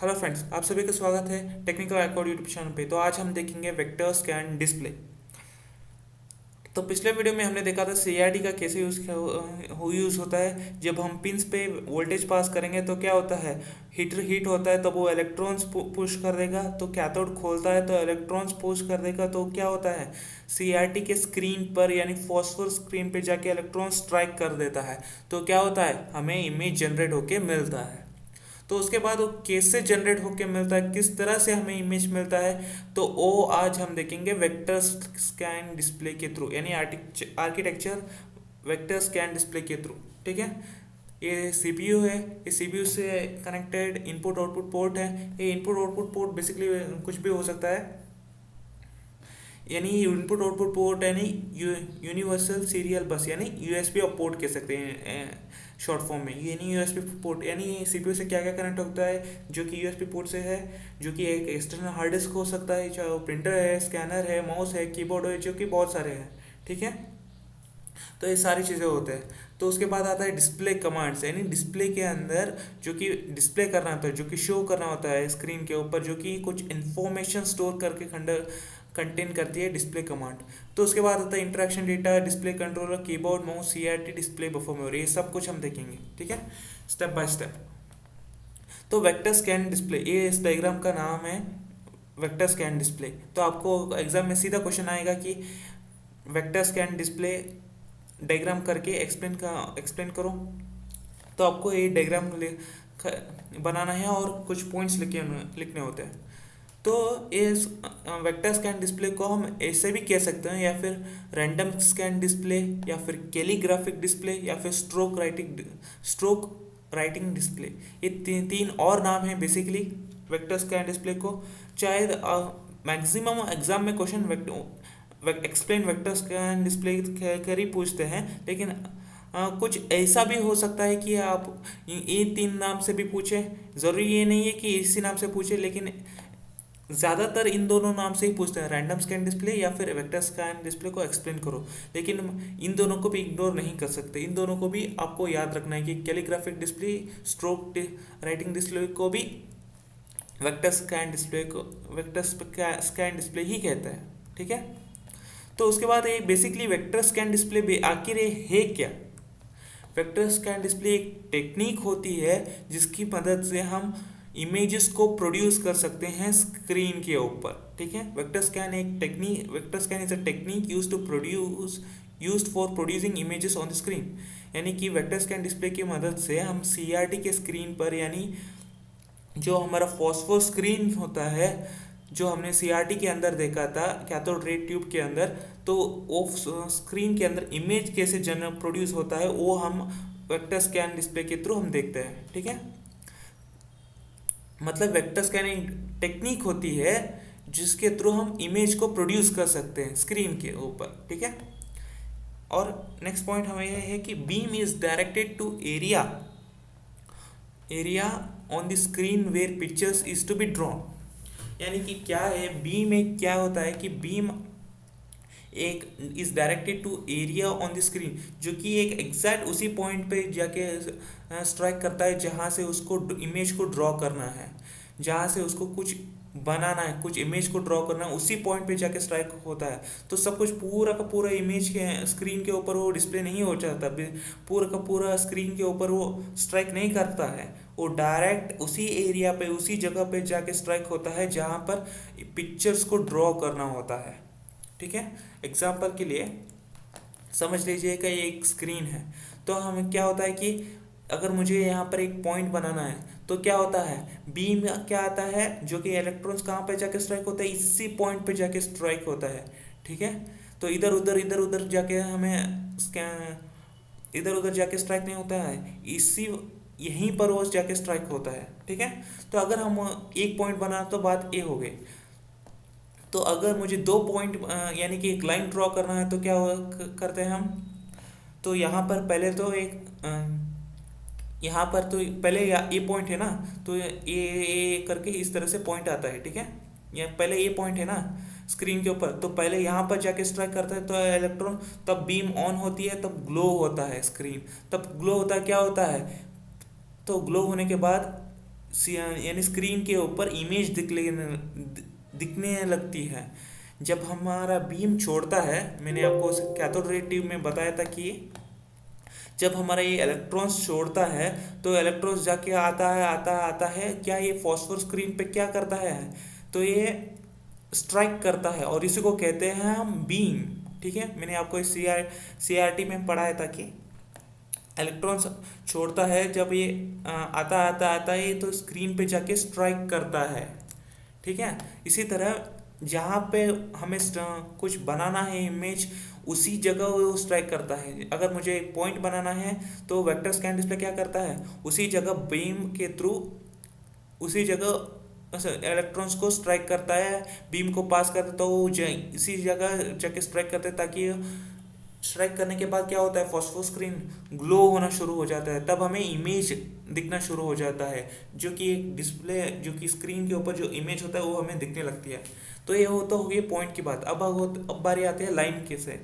Hello friends, आप सभी का स्वागत है टेक्निकल अकॉर्ड यूट्यूब चैनल पे। तो आज हम देखेंगे वेक्टर स्कैन डिस्प्ले। तो पिछले वीडियो में हमने देखा था सीआरटी का कैसे यूज़ होता है। जब हम पिंस पे वोल्टेज पास करेंगे तो क्या होता है, हीट होता है, तब वो इलेक्ट्रॉन्स पुश कर देगा। तो कैथोड खोलता है तो इलेक्ट्रॉन्स पुश कर देगा। तो क्या होता है, सीआरटी के स्क्रीन पर यानी फॉस्फोर स्क्रीन पे जाके इलेक्ट्रॉन स्ट्राइक कर देता है। तो क्या होता है, हमें इमेज जनरेट होके मिलता है। तो उसके बाद वो कैसे जनरेट होके मिलता है, किस तरह से हमें इमेज मिलता है, तो वो आज हम देखेंगे वेक्टर स्कैन डिस्प्ले के थ्रू, यानी आर्किटेक्चर वेक्टर स्कैन डिस्प्ले के थ्रू। ठीक है। ये सीपीयू है, ये सीपीयू से कनेक्टेड इनपुट आउटपुट पोर्ट है। ये इनपुट आउटपुट पोर्ट बेसिकली कुछ भी हो सकता है, यानी इनपुट आउटपुट पोर्ट यानी यूनिवर्सल सीरियल बस यानी यूएसबी और पोर्ट कह सकते हैं शॉर्ट फॉर्म में। यानी यूएसबी पोर्ट यानी सीपीयू से क्या क्या कनेक्ट होता है, जो कि यूएसबी पोर्ट से है, जो कि एक एक्सटर्नल हार्ड डिस्क हो सकता है, चाहे वो प्रिंटर है, स्कैनर है, माउस है, कीबोर्ड है, जो कि बहुत सारे हैं। ठीक है। तो ये सारी चीज़ें होते हैं। तो उसके बाद आता है डिस्प्ले कमांड्स, यानी डिस्प्ले के अंदर जो कि डिस्प्ले करना होता है, जो कि शो करना होता है स्क्रीन के ऊपर, जो कि कुछ इन्फॉर्मेशन स्टोर करके कंटेन करती है डिस्प्ले कमांड। तो उसके बाद आता है interaction data, display controller, keyboard, mouse, CRT, display, buffer memory, ये सब कुछ हम देखेंगे। ठीक है, स्टेप बाय स्टेप। तो वेक्टर स्कैन डिस्प्ले, ये इस डायग्राम का नाम है वेक्टर स्कैन डिस्प्ले। तो आपको एग्जाम में सीधा क्वेश्चन आएगा कि वेक्टर स्कैन डिस्प्ले डायग्राम करके एक्सप्लेन करो। तो आपको ये डायग्राम बनाना है और कुछ पॉइंट्स लिखने होते हैं। तो इस वेक्टर स्कैन डिस्प्ले को हम ऐसे भी कह सकते हैं, या फिर रैंडम स्कैन डिस्प्ले, या फिर कैलीग्राफिक डिस्प्ले, या फिर स्ट्रोक राइटिंग डिस्प्ले। ये तीन और नाम हैं बेसिकली वेक्टर स्कैन डिस्प्ले को। चाहे मैक्सिमम एग्जाम में question explain vector scan display कर ही पूछते हैं, लेकिन कुछ ऐसा भी हो सकता है कि आप ये तीन नाम से भी पूछे। ज़रूरी ये नहीं है कि इसी नाम से पूछे, लेकिन ज़्यादातर इन दोनों नाम से ही पूछते हैं, रैंडम स्कैन डिस्प्ले या फिर वेक्टर स्कैन डिस्प्ले को एक्सप्लेन करो। लेकिन इन दोनों को भी इग्नोर नहीं कर सकते, इन दोनों को भी आपको याद रखना है कि calligraphic display, stroke writing display को भी वेक्टर स्कैन डिस्प्ले ही कहते हैं। ठीक है। तो उसके बाद ये बेसिकली वेक्टर स्कैन डिस्प्ले आखिर ये है क्या। वेक्टर स्कैन डिस्प्ले एक टेक्निक होती है जिसकी मदद से हम इमेजेस को प्रोड्यूस कर सकते हैं स्क्रीन के ऊपर। ठीक है। Vector scan is a technique used for producing images on the screen. यानी कि वेक्टर स्कैन डिस्प्ले की मदद से हम सीआरटी के स्क्रीन पर, यानी जो हमारा फॉस्फोर स्क्रीन होता है, जो हमने सीआरटी के अंदर देखा था कैथोड रे ट्यूब के अंदर, तो वो स्क्रीन के अंदर इमेज कैसे प्रोड्यूस होता है वो हम वेक्टर स्कैन डिस्प्ले के थ्रू हम देखते हैं। ठीक है। मतलब वेक्टर स्कैनिंग टेक्निक होती है जिसके थ्रू हम इमेज को प्रोड्यूस कर सकते हैं स्क्रीन के ऊपर। ठीक है। और नेक्स्ट पॉइंट हमें यह है कि beam is directed to area on the screen where pictures is to be drawn. यानी कि क्या है, बीम में क्या होता है कि बीम एक is directed to area on the screen, जो कि एक एग्जैक्ट उसी पॉइंट पे जाके स्ट्राइक करता है जहाँ से उसको इमेज को ड्रॉ करना है, जहाँ से उसको कुछ बनाना है, कुछ इमेज को ड्रॉ करना है, उसी पॉइंट पे जाके स्ट्राइक होता है। तो सब कुछ पूरा का पूरा इमेज के स्क्रीन के ऊपर वो डिस्प्ले नहीं हो जाता, पूरा का पूरा स्क्रीन के ऊपर वो स्ट्राइक नहीं करता है, वो डायरेक्ट उसी एरिया पे, उसी जगह पे जाके स्ट्राइक होता है जहाँ पर पिक्चर्स को ड्रॉ करना होता है। ठीक है। एग्जाम्पल के लिए समझ लीजिए कि ये एक स्क्रीन है। तो हमें क्या होता है कि अगर मुझे यहाँ पर एक पॉइंट बनाना है तो क्या होता है, बीम क्या आता है, जो कि इलेक्ट्रॉन्स कहाँ पे जाके स्ट्राइक होता है, इसी पॉइंट पे जाके स्ट्राइक होता है। ठीक है। तो इधर उधर जाके हमें इधर उधर जाके स्ट्राइक नहीं होता है, इसी यहीं पर वो जाके स्ट्राइक होता है। ठीक है। तो अगर हम एक पॉइंट बना तो बात ए हो गई। तो अगर मुझे दो पॉइंट यानी कि एक लाइन ड्रॉ करना है तो क्या करते हैं हम, तो यहाँ पर पहले तो यहाँ पर तो पहले ये पॉइंट है ना, तो ये करके इस तरह से पॉइंट आता है। ठीक है। ये पहले ये पॉइंट है ना स्क्रीन के ऊपर, तो पहले यहाँ पर जाके स्ट्राइक करता है तो इलेक्ट्रॉन, तब बीम ऑन होती है, तब ग्लो होता है स्क्रीन, तब ग्लो होता है, क्या होता है, तो ग्लो होने के बाद यानी स्क्रीन के ऊपर इमेज दिखने लगती है। जब हमारा बीम छोड़ता है, मैंने आपको कैथोड रे ट्यूब में बताया था कि जब हमारा ये इलेक्ट्रॉन्स छोड़ता है तो इलेक्ट्रॉन्स जाके आता है क्या ये फॉस्फोर स्क्रीन पे क्या करता है, तो ये स्ट्राइक करता है और इसी को कहते हैं हम बीम। ठीक है, मैंने आपको CRT में पढ़ाया था कि इलेक्ट्रॉन्स छोड़ता है, जब ये आता है तो स्क्रीन पे जाके स्ट्राइक करता है। ठीक है, इसी तरह जहाँ पे हमें कुछ बनाना है इमेज, उसी जगह वो स्ट्राइक करता है। अगर मुझे एक पॉइंट बनाना है तो वेक्टर स्कैन डिस्प्ले क्या करता है, उसी जगह बीम के थ्रू उसी जगह इलेक्ट्रॉन्स को स्ट्राइक करता है, बीम को पास करता है, तो वो इसी जगह जाके स्ट्राइक करते हैं, ताकि स्ट्राइक करने के बाद क्या होता है, फॉस्फोर स्क्रीन ग्लो होना शुरू हो जाता है, तब हमें इमेज दिखना शुरू हो जाता है, जो कि एक डिस्प्ले जो कि स्क्रीन के ऊपर जो इमेज होता है वो हमें दिखने लगती है। तो ये हो तो हो गई पॉइंट की बात। अब बारी आती है लाइन कैसे।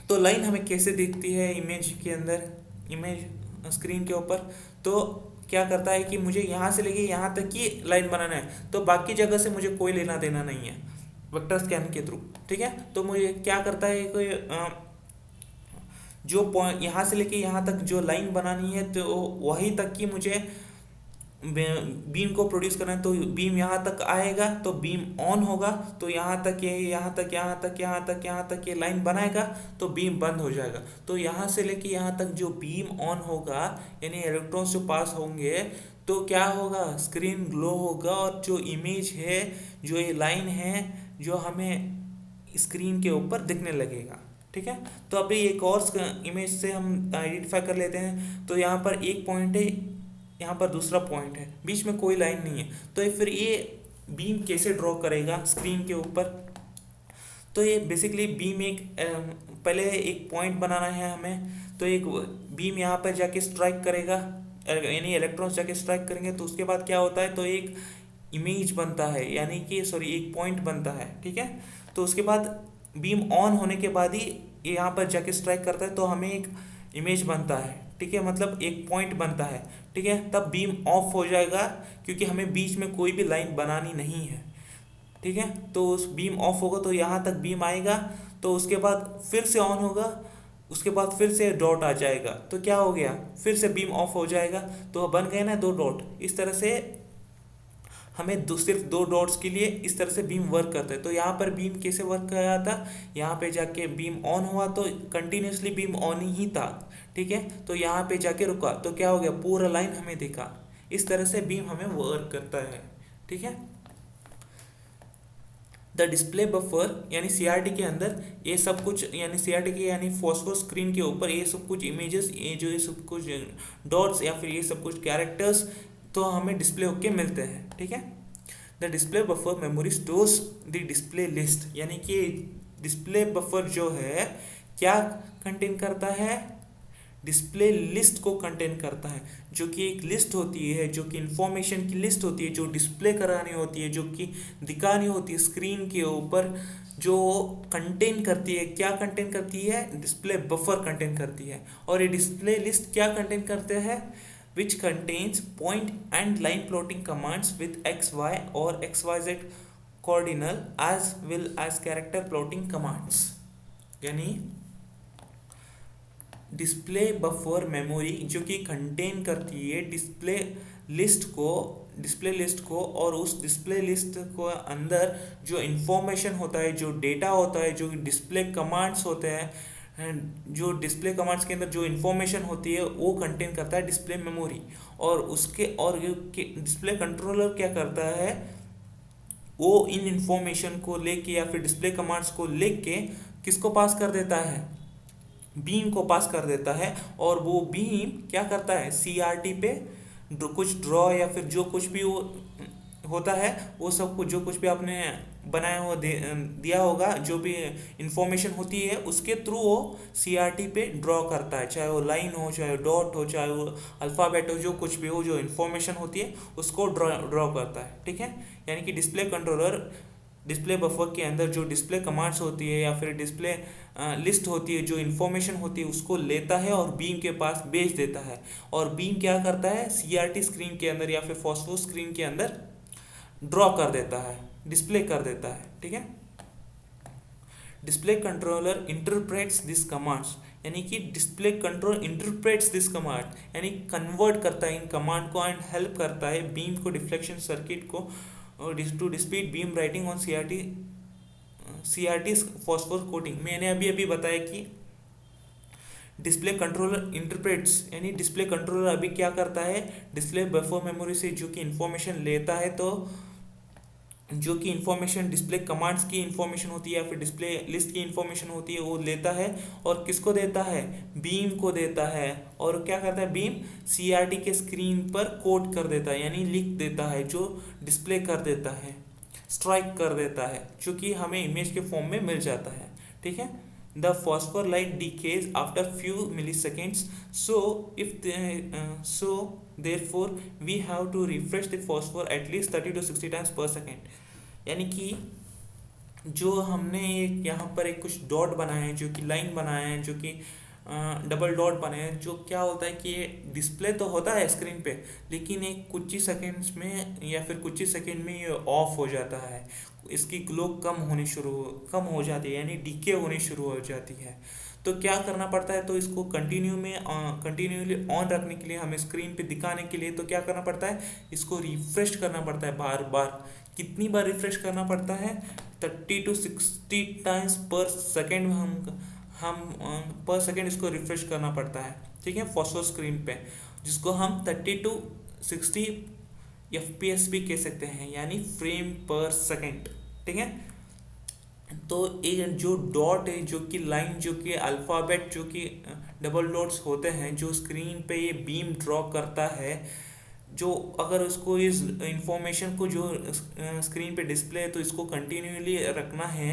तो लाइन हमें कैसे दिखती है इमेज के अंदर, इमेज स्क्रीन के ऊपर। तो क्या करता है कि मुझे यहाँ से लेके यहाँ तक की लाइन बनाना है, तो बाकी जगह से मुझे कोई लेना देना नहीं है वेक्टर स्कैन के थ्रू। ठीक है, तो मुझे क्या करता है कोई जो पॉइंट यहाँ से लेके यहाँ तक जो लाइन बनानी है, तो वहीं तक की मुझे बीम को प्रोड्यूस करना है। तो बीम यहाँ तक आएगा तो बीम ऑन होगा, तो यहाँ तक ये लाइन बनाएगा, तो बीम बंद हो जाएगा। तो यहाँ से लेके यहाँ तक जो बीम ऑन होगा, यानी इलेक्ट्रॉन्स जो पास होंगे, तो क्या होगा, स्क्रीन ग्लो होगा, और जो इमेज है, जो ये लाइन है, जो हमें स्क्रीन के ऊपर दिखने लगेगा। ठीक है, तो अभी एक और इमेज से हम आइडेंटिफाई कर लेते हैं। तो यहाँ पर एक पॉइंट है, यहाँ पर दूसरा पॉइंट है, बीच में कोई लाइन नहीं है, तो फिर ये बीम कैसे ड्रॉ करेगा स्क्रीन के ऊपर। तो ये बेसिकली बीम पहले एक पॉइंट बनाना है हमें, तो एक बीम यहाँ पर जाके स्ट्राइक करेगा, यानी इलेक्ट्रॉन्स जाके स्ट्राइक करेंगे, तो उसके बाद क्या होता है, तो एक इमेज बनता है, यानी कि एक पॉइंट बनता है। ठीक है, तो उसके बाद बीम ऑन होने के बाद ही यहाँ पर जाके स्ट्राइक करता है, तो हमें एक इमेज बनता है। ठीक है, मतलब एक पॉइंट बनता है। ठीक है, तब बीम ऑफ हो जाएगा, क्योंकि हमें बीच में कोई भी लाइन बनानी नहीं है। ठीक है, तो उस बीम ऑफ होगा तो यहाँ तक बीम आएगा, तो उसके बाद फिर से ऑन होगा, उसके बाद फिर से डॉट आ जाएगा, तो क्या हो गया, फिर से बीम ऑफ हो जाएगा, तो बन गए ना दो डॉट। इस तरह से हमें सिर्फ दो डॉट्स के लिए इस तरह से बीम वर्क करता है। तो यहाँ पर बीम कैसे वर्क कर रहा था, यहाँ पे जाके बीम ऑन हुआ तो कंटिन्यूसली बीम ऑन ही था। ठीक है, तो यहाँ पे जाके रुका, तो क्या हो गया, पूरा लाइन हमें दिखा। इस तरह से बीम हमें वर्क करता है। ठीक है, द डिस्प्ले बफर यानी CRT के अंदर ये सब कुछ, यानी CRT के यानी फॉस्फोर स्क्रीन के ऊपर ये सब कुछ इमेजेस, ये सब कुछ डॉट्स या फिर ये सब कुछ कैरेक्टर्स तो हमें डिस्प्ले होके मिलते हैं। ठीक है, the display buffer memory stores the display list, यानी कि डिस्प्ले बफर जो है क्या कंटेन करता है, डिस्प्ले लिस्ट को कंटेन करता है, जो कि एक लिस्ट होती है, जो कि इंफॉर्मेशन की लिस्ट होती है, जो डिस्प्ले करानी होती है, जो कि दिखानी होती है स्क्रीन के ऊपर, जो कंटेन करती है, क्या कंटेन करती है, डिस्प्ले बफर कंटेन करती है। और ये डिस्प्ले लिस्ट क्या कंटेन करते हैं, which contains point and line plotting commands with XY or XYZ coordinal as well as character plotting commands। यानी डिस्प्ले बफर मेमोरी जो कि कंटेन करती है डिस्प्ले लिस्ट को और उस डिस्प्ले लिस्ट को अंदर जो इंफॉर्मेशन होता है, जो डेटा होता है, जो डिस्प्ले कमांड्स होते हैं, जो डिस्प्ले कमांड्स के अंदर जो इन्फॉर्मेशन होती है वो कंटेन करता है डिस्प्ले मेमोरी। और डिस्प्ले कंट्रोलर क्या करता है, वो इन इन्फॉर्मेशन को लेके या फिर डिस्प्ले कमांड्स को लेके किसको पास कर देता है, बीम को पास कर देता है। और वो बीम क्या करता है, CRT पे कुछ ड्रॉ या फिर जो कुछ भी वो होता है, वो सब कुछ जो कुछ भी आपने बनाया हुआ दिया होगा, जो भी इंफॉर्मेशन होती है उसके थ्रू वो CRT पे ड्रॉ करता है, चाहे वो लाइन हो, चाहे डॉट हो, चाहे वो अल्फ़ाबेट हो, जो कुछ भी हो, जो इन्फॉर्मेशन होती है उसको ड्रॉ करता है। ठीक है, यानी कि डिस्प्ले कंट्रोलर डिस्प्ले बफर के अंदर जो डिस्प्ले कमांड्स होती है या फिर डिस्प्ले लिस्ट होती है, जो इन्फॉर्मेशन होती है उसको लेता है और बीम के पास भेज देता है। और बीम क्या करता है, सीआरटी स्क्रीन के अंदर या फिर फॉस्फोर स्क्रीन के अंदर ड्रॉ कर देता है, डिस्प्ले कर देता है। ठीक है, display controller interprets this commands, यानी कि display control interprets this command यानी कन्वर्ट करता है इन कमांड को एंड हेल्प करता है बीम को डिफ्लेक्शन सर्किट को टू डिस्प्लीट beam writing on CRT phosphor coating. मैंने अभी अभी बताया कि डिस्प्ले कंट्रोलर इंटरप्रेट्स यानी डिस्प्ले कंट्रोलर अभी क्या करता है, डिस्प्ले बफर मेमोरी से जो कि इंफॉर्मेशन लेता है, तो जो कि इंफॉर्मेशन डिस्प्ले कमांड्स की इंफॉर्मेशन होती है या फिर डिस्प्ले लिस्ट की इंफॉर्मेशन होती है वो लेता है और किसको देता है, बीम को देता है। और क्या करता है, बीम सीआरटी के स्क्रीन पर कोड कर देता है यानी लिख देता है, जो डिस्प्ले कर देता है, स्ट्राइक कर देता है, जो कि हमें इमेज के फॉर्म में मिल जाता है। ठीक है, the phosphor light decays after few milliseconds, so therefore we have to refresh the phosphor at least 30 to 60 times per second। यानी कि जो हमने यहाँ पर एक कुछ डॉट बनाए हैं, जो कि लाइन बनाए हैं, जो कि डबल डॉट बने हैं, जो क्या होता है कि ये डिस्प्ले तो होता है स्क्रीन पे, लेकिन एक कुछ ही सेकेंड्स में या फिर कुछ ही सेकेंड में ये ऑफ हो जाता है, इसकी ग्लो कम हो जाती है यानी डीके होनी शुरू हो जाती है। तो क्या करना पड़ता है, तो इसको कंटिन्यूली ऑन रखने के लिए, हमें स्क्रीन पे दिखाने के लिए तो क्या करना पड़ता है, इसको रिफ्रेश करना पड़ता है बार बार। कितनी बार रिफ्रेश करना पड़ता है, 30 to 60 टाइम्स पर सेकेंड हम पर सेकेंड इसको रिफ्रेश करना पड़ता है। ठीक है, फॉस्फोर स्क्रीन पे, जिसको हम 30 to 60 FPS भी कह सकते हैं यानी फ्रेम पर सेकेंड। ठीक है, तो ये जो डॉट है, जो कि लाइन, जो कि अल्फ़ाबेट, जो कि डबल डॉट्स होते हैं, जो स्क्रीन पे ये बीम ड्रॉ करता है, जो अगर उसको इस इंफॉर्मेशन को जो स्क्रीन पे डिस्प्ले है तो इसको कंटिन्यूली रखना है,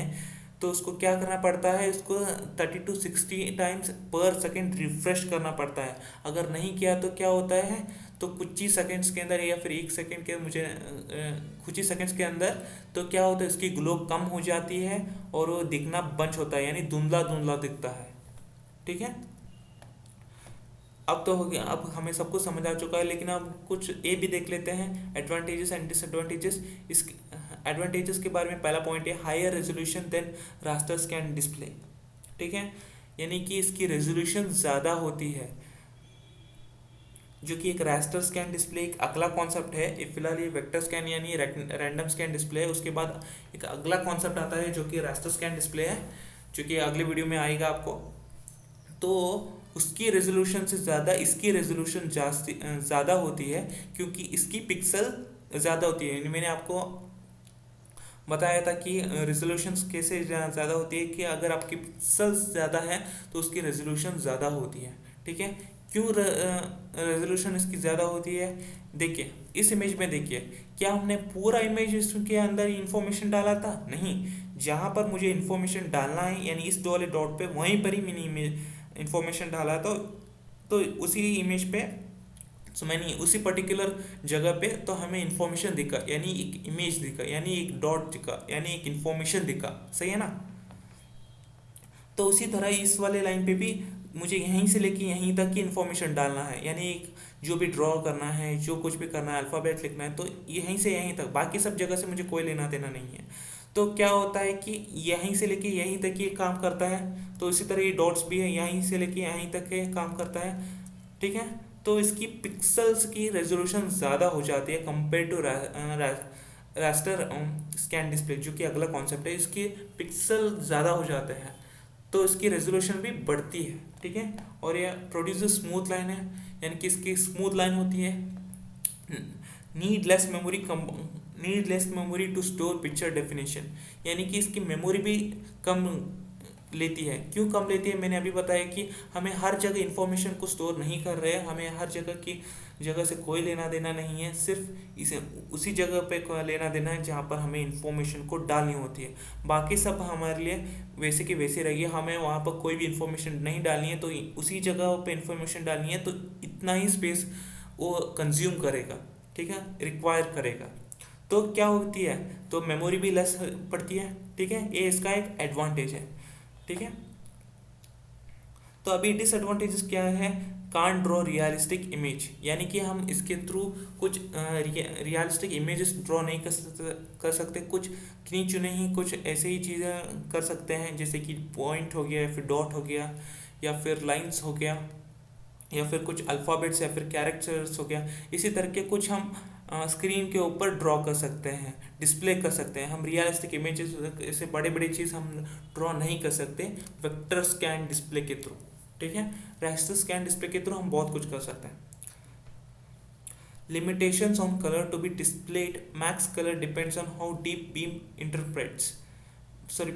तो उसको क्या करना पड़ता है, इसको 30 to 60 टाइम्स पर सेकेंड रिफ्रेश करना पड़ता है। अगर नहीं किया तो क्या होता है, तो कुछ ही सेकेंड्स के अंदर या फिर एक सेकेंड के कुछ ही सेकेंड्स के अंदर तो क्या होता है, इसकी ग्लो कम हो जाती है और वो दिखना बंद होता है यानी धुंधला धुंधला दिखता है। ठीक है, अब तो हो गया, अब हमें सब कुछ समझ आ चुका है, लेकिन अब कुछ ये भी देख लेते हैं एडवांटेजेस एंड डिसएडवांटेजेस। इस एडवांटेजेस के बारे में पहला पॉइंट है higher resolution than raster scan display. ठीक है, यानी कि इसकी रेजोल्यूशन ज़्यादा होती है, जो कि एक रास्टर स्कैन डिस्प्ले एक अगला कॉन्सेप्ट है। फिलहाल ये वेक्टर स्कैन यानी रैंडम स्कैन डिस्प्ले है, उसके बाद एक अगला कॉन्सेप्ट आता है जो कि रास्टर स्कैन डिस्प्ले है, जो कि अगले वीडियो में आएगा आपको। तो उसकी रेजोल्यूशन से ज़्यादा इसकी रेजोल्यूशन ज़्यादा होती है, क्योंकि इसकी पिक्सल ज़्यादा होती है। मैंने आपको बताया था कि रेजोल्यूशन कैसे ज़्यादा होती है, कि अगर आपकी पिक्सल्स ज़्यादा है तो उसकी रेजोल्यूशन ज़्यादा होती है। ठीक है, क्यों रेजोल्यूशन इसकी ज़्यादा होती है, देखिए इस इमेज में देखिए, क्या हमने पूरा इमेज इसके अंदर इंफॉर्मेशन डाला था, नहीं। जहाँ पर मुझे इंफॉर्मेशन डालना है यानी इस वाले डॉट पे, वहीं पर ही मैंने इमेज इंफॉर्मेशन डाला, तो उसी इमेज पे, सो मैंने उसी पर्टिकुलर जगह पे तो हमें इंफॉर्मेशन दिखा, यानी एक इमेज दिखा, यानी एक डॉट दिखा, यानी एक इंफॉर्मेशन दिखा। सही है ना। तो उसी तरह इस वाले लाइन पे भी मुझे यहीं से लेके यहीं तक की इन्फॉर्मेशन डालना है, यानी एक जो भी ड्रॉ करना है, जो कुछ भी करना है, अल्फ़ाबेट लिखना है, तो यहीं से यहीं तक, बाकी सब जगह से मुझे कोई लेना देना नहीं है। तो क्या होता है कि यहीं से लेके यहीं तक ये काम करता है, तो इसी तरह ये डॉट्स भी है, यहीं से लेके यहीं तक ये काम करता है। ठीक है, तो इसकी पिक्सल्स की रेजोल्यूशन ज़्यादा हो जाती है compare to raster scan display, जो कि अगला कॉन्सेप्ट है। इसके पिक्सल ज़्यादा हो जाते हैं तो इसकी रेजोल्यूशन भी बढ़ती है। ठीक है, और यह प्रोड्यूस स्मूथ लाइन है, यानी कि इसकी स्मूथ लाइन होती है। Needless memory to store picture definition, यानी कि इसकी मेमोरी भी कम लेती है। क्यों कम लेती है, मैंने अभी बताया कि हमें हर जगह इंफॉर्मेशन को स्टोर नहीं कर रहे हैं, हमें हर जगह से कोई लेना देना नहीं है, सिर्फ इसे उसी जगह पे लेना देना है जहाँ पर हमें इंफॉर्मेशन को डालनी होती है। बाकी सब हमारे लिए वैसे की वैसे रही है, हमें वहाँ पर कोई भी इंफॉर्मेशन नहीं डालनी है, तो उसी जगह पे इंफॉर्मेशन डालनी है, तो इतना ही स्पेस वो कंज्यूम करेगा। ठीक है, रिक्वायर करेगा। तो क्या होती है, तो मेमोरी भी लेस पड़ती है। ठीक है, ये इसका एक एडवांटेज है। ठीक है, तो अभी डिसएडवांटेजेस क्या है, कांट ड्रॉ रियलिस्टिक इमेज, यानी कि हम इसके थ्रू कुछ रियलिस्टिक इमेजेस ड्रॉ नहीं कर सकते, कुछ गिनी चुने ही कुछ ऐसे ही चीज़ें कर सकते हैं, जैसे कि पॉइंट हो गया या फिर डॉट हो गया या फिर लाइंस हो गया या फिर कुछ अल्फ़ाबेट्स या फिर कैरेक्टर्स हो गया। इसी तरह के कुछ हम स्क्रीन के ऊपर ड्रॉ कर सकते हैं, डिस्प्ले कर सकते हैं। हम रियलिस्टिक इमेजेस, ऐसे बड़े बड़े चीज़ हम ड्रॉ नहीं कर सकते वेक्टर स्कैन डिस्प्ले के थ्रू। ठीक है, रास्टर स्कैन डिस्प्ले के थ्रू हम बहुत कुछ कर सकते हैं। limitations on color to be displayed, max color depends on how deep beam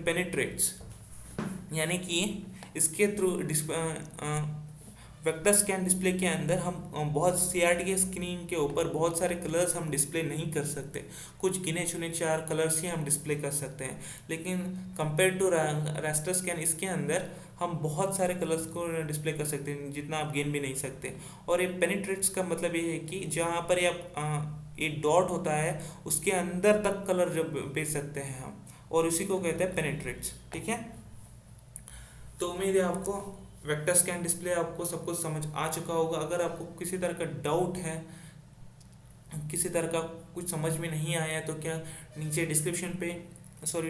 penetrates, यानी कि इसके थ्रू वेक्टर स्कैन डिस्प्ले के अंदर हम बहुत सीआरटी के स्क्रीन के ऊपर बहुत सारे कलर्स हम डिस्प्ले नहीं कर सकते, कुछ गिने चुने 4 कलर्स ही हम डिस्प्ले कर सकते हैं। लेकिन कंपेयर टू रास्टर स्कैन, इसके अंदर हम बहुत सारे कलर्स को डिस्प्ले कर सकते हैं, जितना आप गिन भी नहीं सकते। और ये पेनिट्रेट्स का मतलब ये है कि जहाँ पर ये डॉट होता है उसके अंदर तक कलर जो भेज सकते हैं हम, और उसी को कहते हैं पेनिट्रेट्स। ठीक है, तो उम्मीद है आपको वेक्टर स्कैन डिस्प्ले आपको सब कुछ समझ आ चुका होगा। अगर आपको किसी तरह का डाउट है, किसी तरह का कुछ समझ में नहीं आया है, तो क्या नीचे डिस्क्रिप्शन पे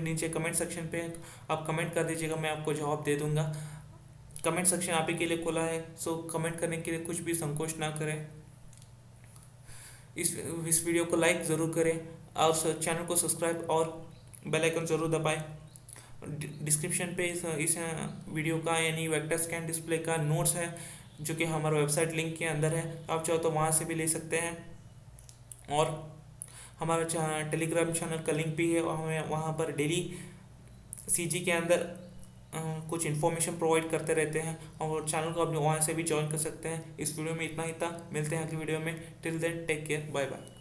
नीचे कमेंट सेक्शन पे आप कमेंट कर दीजिएगा, मैं आपको जवाब दे दूंगा। कमेंट सेक्शन आप ही के लिए खुला है, सो कमेंट करने के लिए कुछ भी संकोच ना करें। इस वीडियो को लाइक ज़रूर करें और चैनल को सब्सक्राइब और बेल आइकन ज़रूर दबाएं। डिस्क्रिप्शन पे इस वीडियो का यानी वेक्टर स्कैन डिस्प्ले का नोट्स है, जो कि हमारा वेबसाइट लिंक के अंदर है, आप चाहो तो वहाँ से भी ले सकते हैं। और हमारा टेलीग्राम चैनल का लिंक भी है, हमें वहाँ पर डेली सीजी के अंदर कुछ इन्फॉर्मेशन प्रोवाइड करते रहते हैं, और चैनल को आप वहाँ से भी ज्वाइन कर सकते हैं। इस वीडियो में इतना ही था, मिलते हैं अगली वीडियो में। Till then take care, bye bye.